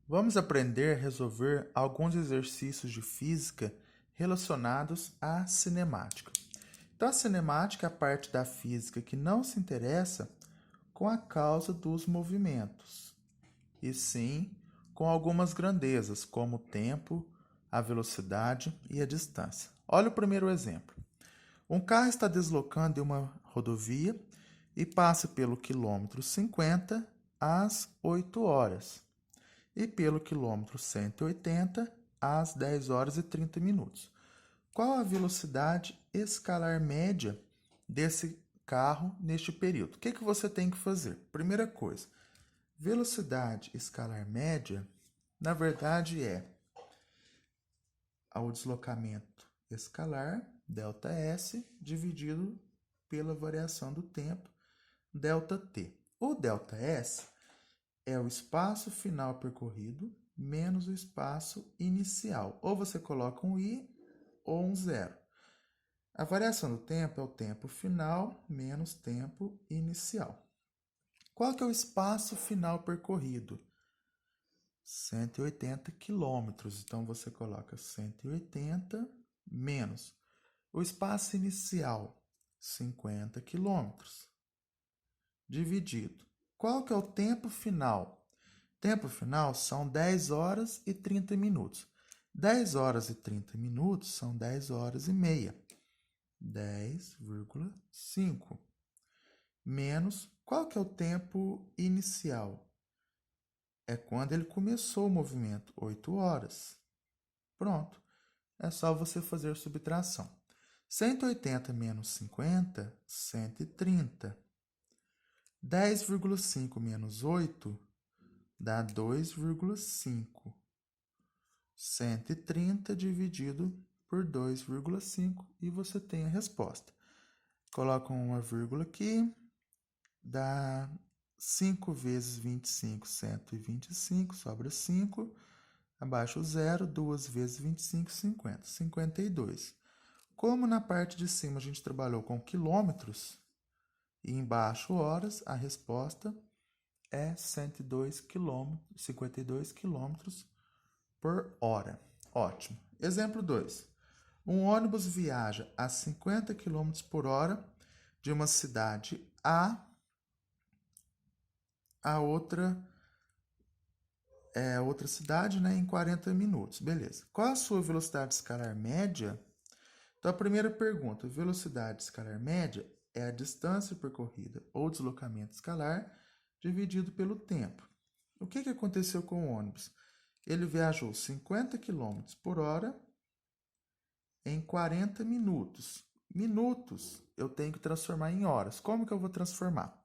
Vamos aprender a resolver alguns exercícios de física relacionados à cinemática. Então, a cinemática é a parte da física que não se interessa com a causa dos movimentos, e sim com algumas grandezas, como o tempo, a velocidade e a distância. Olha o primeiro exemplo. Um carro está deslocando em uma rodovia e passa pelo quilômetro 50 às 8 horas e pelo quilômetro 180 às 10 horas e 30 minutos. Qual a velocidade escalar média desse carro neste período? O que você tem que fazer? Primeira coisa, velocidade escalar média, na verdade, é o deslocamento escalar, ΔS, dividido pela variação do tempo, ΔT. O ΔS é o espaço final percorrido menos o espaço inicial. Ou você coloca um i ou um zero. A variação do tempo é o tempo final menos tempo inicial. Qual que é o espaço final percorrido? 180 quilômetros. Então, você coloca 180 menos o espaço inicial, 50 quilômetros, dividido. Qual que é o tempo final? Tempo final são 10 horas e 30 minutos. 10 horas e 30 minutos são 10 horas e meia. 10,5. Menos, qual que é o tempo inicial? É quando ele começou o movimento, 8 horas. Pronto. É só você fazer subtração. 180 menos 50, 130. 10,5 menos 8 dá 2,5. 130 dividido por 2,5 e você tem a resposta. Coloca uma vírgula aqui, dá 5 vezes 25, 125, sobra 5. Abaixo o zero, 2 vezes 25, 50. 52. Como na parte de cima a gente trabalhou com quilômetros e embaixo horas, a resposta é 102 km, 52 quilômetros por hora. Ótimo. Exemplo 2. Um ônibus viaja a 50 km por hora de uma cidade a outra cidade, né, em 40 minutos. Beleza. Qual a sua velocidade escalar média? Então, a primeira pergunta, velocidade escalar média é a distância percorrida ou deslocamento escalar dividido pelo tempo. O que aconteceu com o ônibus? Ele viajou 50 km por hora em 40 minutos. Minutos eu tenho que transformar em horas. Como que eu vou transformar?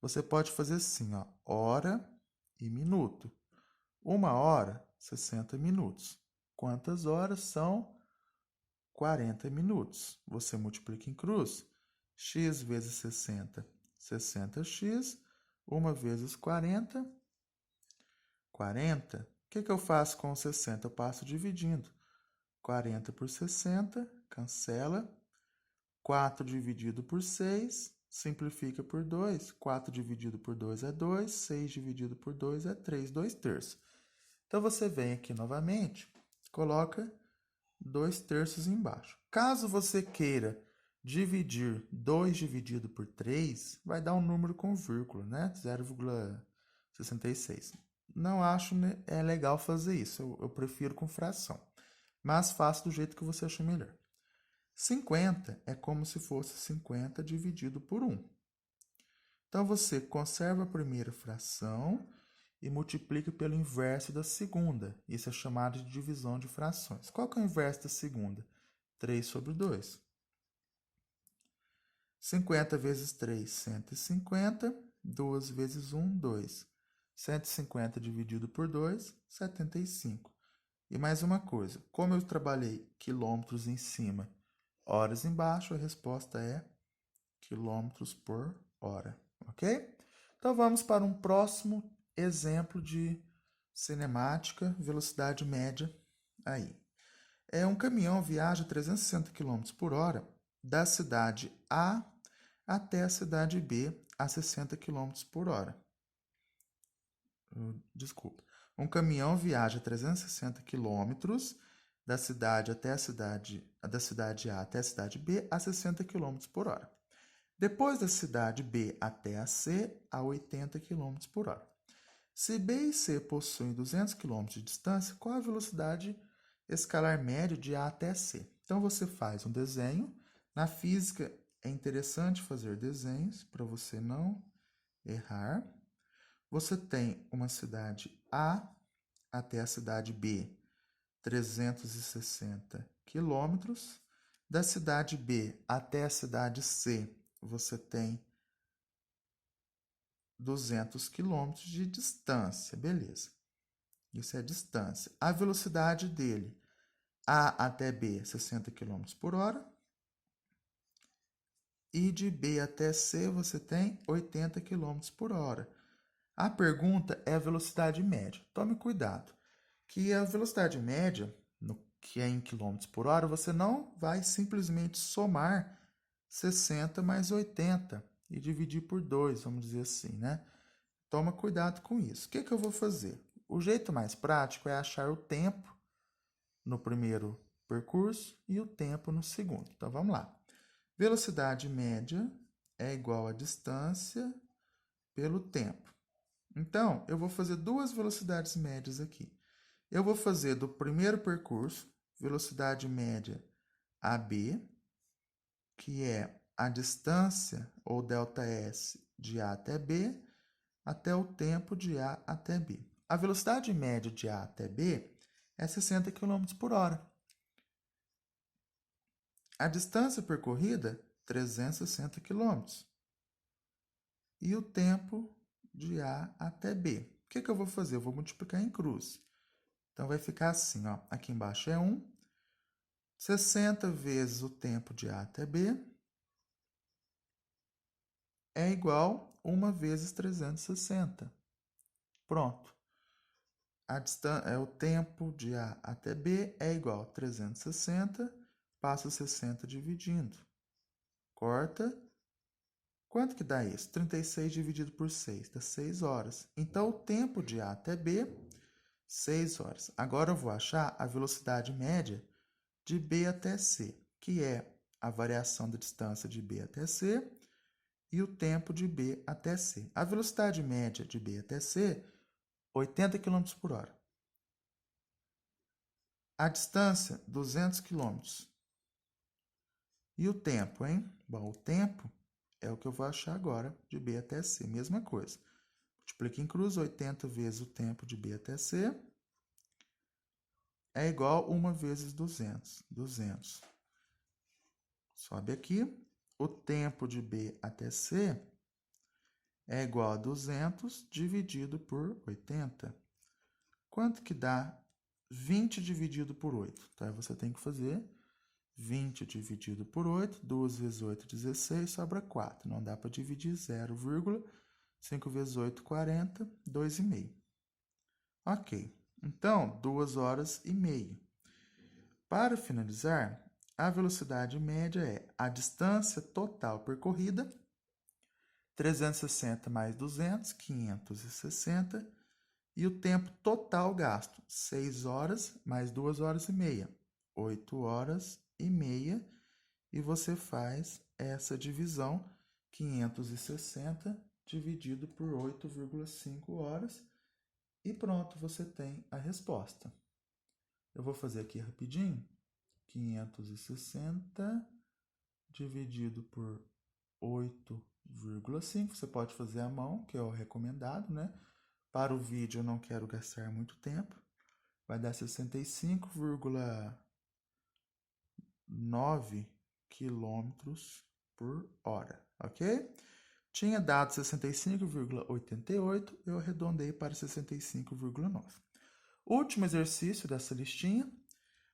Você pode fazer assim, ó, hora e minuto. 1 hora, 60 minutos. Quantas horas são 40 minutos? Você multiplica em cruz. X vezes 60, 60x. 1 vezes 40, 40. O que eu faço com 60? Eu passo dividindo. 40 por 60, cancela. 4 dividido por 6, simplifica por 2. 4 dividido por 2 é 2. 6 dividido por 2 é 3, 2 terços. Então, você vem aqui novamente, coloca 2 terços embaixo. Caso você queira dividir 2 dividido por 3, vai dar um número com vírgula, né? 0,66. Não acho legal fazer isso, eu prefiro com fração. Mas faça do jeito que você achar melhor. 50 é como se fosse 50 dividido por 1. Então, você conserva a primeira fração e multiplica pelo inverso da segunda. Isso é chamado de divisão de frações. Qual que é o inverso da segunda? 3 sobre 2. 50 vezes 3, 150. 2 vezes 1, 2. 150 dividido por 2, 75. E mais uma coisa, como eu trabalhei quilômetros em cima, horas embaixo, a resposta é quilômetros por hora, ok? Então, vamos para um próximo exemplo de cinemática, velocidade média aí. Um caminhão viaja 360 km por hora da cidade A até a cidade B a 60 km por hora. Desculpa. Um caminhão viaja 360 quilômetros da cidade até da cidade A até a cidade B a 60 km por hora. Depois da cidade B até a C, a 80 km por hora. Se B e C possuem 200 km de distância, qual a velocidade escalar média de A até C? Então, você faz um desenho. Na física, é interessante fazer desenhos para você não errar. Você tem uma cidade A até a cidade B, 360 quilômetros. Da cidade B até a cidade C, você tem 200 quilômetros de distância, beleza. Isso é a distância. A velocidade dele, A até B, 60 km por hora. E de B até C, você tem 80 km por hora. A pergunta é a velocidade média. Tome cuidado, que a velocidade média, que é em quilômetros por hora, você não vai simplesmente somar 60 mais 80 e dividir por 2, vamos dizer assim, né? Toma cuidado com isso. O que eu vou fazer? O jeito mais prático é achar o tempo no primeiro percurso e o tempo no segundo. Então, vamos lá. Velocidade média é igual a distância pelo tempo. Então, eu vou fazer duas velocidades médias aqui. Eu vou fazer do primeiro percurso, velocidade média AB, que é a distância, ou ΔS, de A até B, até o tempo de A até B. A velocidade média de A até B é 60 km por hora. A distância percorrida, 360 km. E o tempo de A até B. O que eu vou fazer? Eu vou multiplicar em cruz. Então, vai ficar assim, ó. Aqui embaixo é 1. 60 vezes o tempo de A até B é igual a 1 vezes 360. Pronto. O tempo de A até B é igual a 360, passa 60 dividindo. Corta. Quanto que dá isso? 36 dividido por 6, dá 6 horas. Então, o tempo de A até B, 6 horas. Agora, eu vou achar a velocidade média de B até C, que é a variação da distância de B até C e o tempo de B até C. A velocidade média de B até C, 80 km por hora. A distância, 200 km. E o tempo, hein? Bom, o tempo é o que eu vou achar agora de B até C. Mesma coisa. Multiplica em cruz, 80 vezes o tempo de B até C é igual a 1 vezes 200. 200. Sobe aqui. O tempo de B até C é igual a 200 dividido por 80. Quanto que dá 20 dividido por 8? Então, você tem que fazer 20 dividido por 8. 2 vezes 8, 16, sobra 4. Não dá para dividir 0, 5 vezes 8, 40, 2,5. Ok. Então, 2 horas e meia. Para finalizar, a velocidade média é a distância total percorrida, 360 mais 200, 560, e o tempo total gasto, 6 horas mais 2 horas e meia, 8 horas e meia, e você faz essa divisão, 560 dividido por 8,5 horas, e pronto, você tem a resposta. Eu vou fazer aqui rapidinho. 560 dividido por 8,5. Você pode fazer à mão, que é o recomendado, né? Para o vídeo eu não quero gastar muito tempo. Vai dar 65,9 quilômetros por hora, ok? Tinha dado 65,88, eu arredondei para 65,9. Último exercício dessa listinha.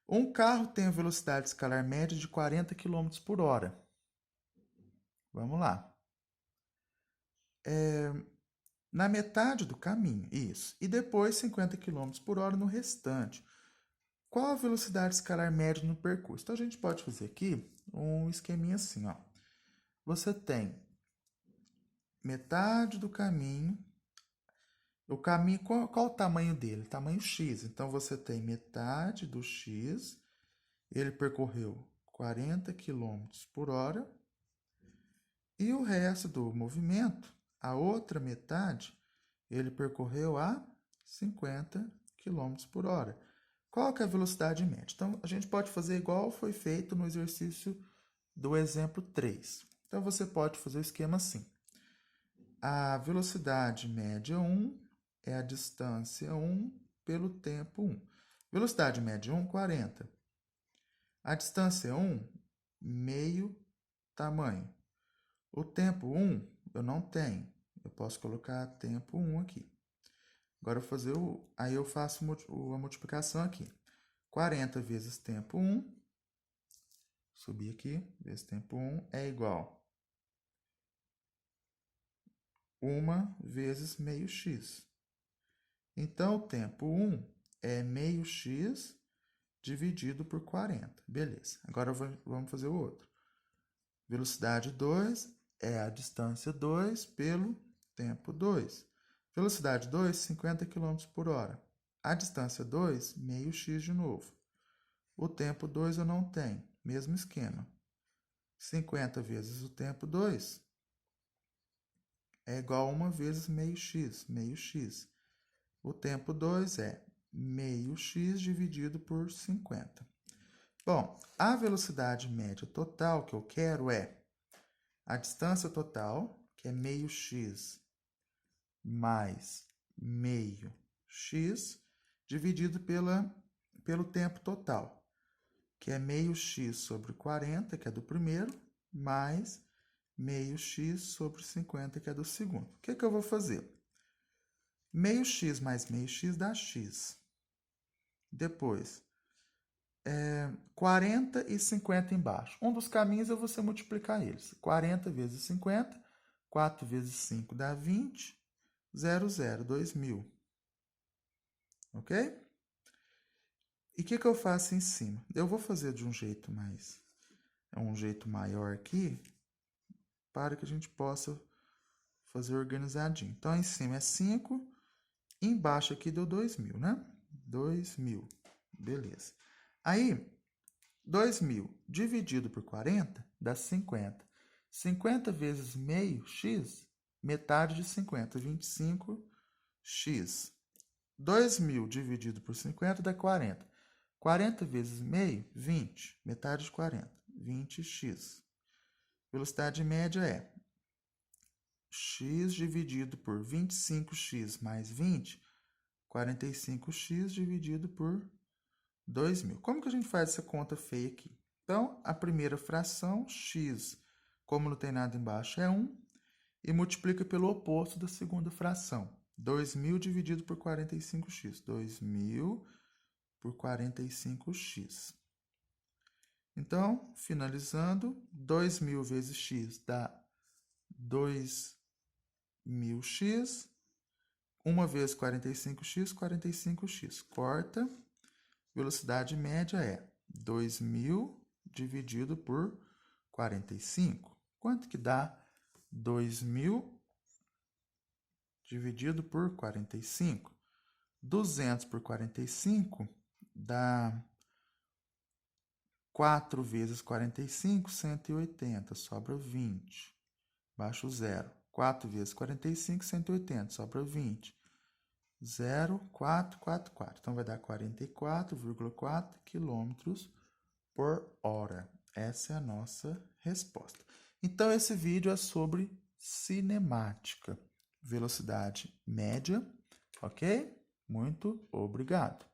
Um carro tem a velocidade escalar média de 40 km por hora. Vamos lá. Na metade do caminho, isso. E depois 50 km por hora no restante. Qual a velocidade escalar média no percurso? Então, a gente pode fazer aqui um esqueminha assim, ó. Você tem metade do caminho O caminho, qual o tamanho dele? Tamanho x. Então, você tem metade do x, ele percorreu 40 km por hora, e o resto do movimento, a outra metade, ele percorreu a 50 km por hora. Qual que é a velocidade média? Então, a gente pode fazer igual foi feito no exercício do exemplo 3. Então, você pode fazer o esquema assim. A velocidade média 1 é a distância 1 pelo tempo 1. Velocidade média 1, 40. A distância 1, meio tamanho. O tempo 1, eu não tenho. Eu posso colocar tempo 1 aqui. Agora, aí eu faço a multiplicação aqui. 40 vezes tempo 1, subir aqui, vezes tempo 1, é igual a 1 vezes meio x. Então, o tempo 1 é meio x dividido por 40. Beleza. Agora, vamos fazer o outro. Velocidade 2 é a distância 2 pelo tempo 2. Velocidade 2, 50 km por hora. A distância 2, meio x de novo. O tempo 2 eu não tenho. Mesmo esquema. 50 vezes o tempo 2 é igual a 1 vezes meio x. Meio x. O tempo 2 é meio x dividido por 50. Bom, a velocidade média total que eu quero é a distância total, que é meio x mais meio x, dividido pelo tempo total, que é meio x sobre 40, que é do primeiro, mais meio x sobre 50, que é do segundo. O que eu vou fazer? Meio x mais meio x dá x. Depois, 40 e 50 embaixo. Um dos caminhos é você multiplicar eles. 40 vezes 50, 4 vezes 5 dá 20, 0, 2000. Ok? E o que eu faço em cima? Eu vou fazer de um jeito maior aqui, para que a gente possa fazer organizadinho. Então, em cima é 5, embaixo aqui deu 2000, né? 2000. Beleza. Aí, 2000 dividido por 40 dá 50. 50 vezes meio x, metade de 50, 25x. 2000 dividido por 50 dá 40. 40 vezes meio, 20. Metade de 40, 20x. Velocidade média é x dividido por 25x mais 20, 45x dividido por 2000. Como que a gente faz essa conta feia aqui? Então, a primeira fração, x, como não tem nada embaixo, é 1, e multiplica pelo oposto da segunda fração. 2000 dividido por 45x. 2000 por 45x. Então, finalizando, 2000 vezes x dá 2000x. 1 vezes 45x, 45x. Corta. Velocidade média é 2000 dividido por 45. Quanto que dá 2000 dividido por 45? 200 por 45 dá 4 vezes 45, 180, sobra 20. Baixo zero. 4 vezes 45, 180, sobra 20. 0,444. Então, vai dar 44,4 km por hora. Essa é a nossa resposta. Então, esse vídeo é sobre cinemática, velocidade média, ok? Muito obrigado.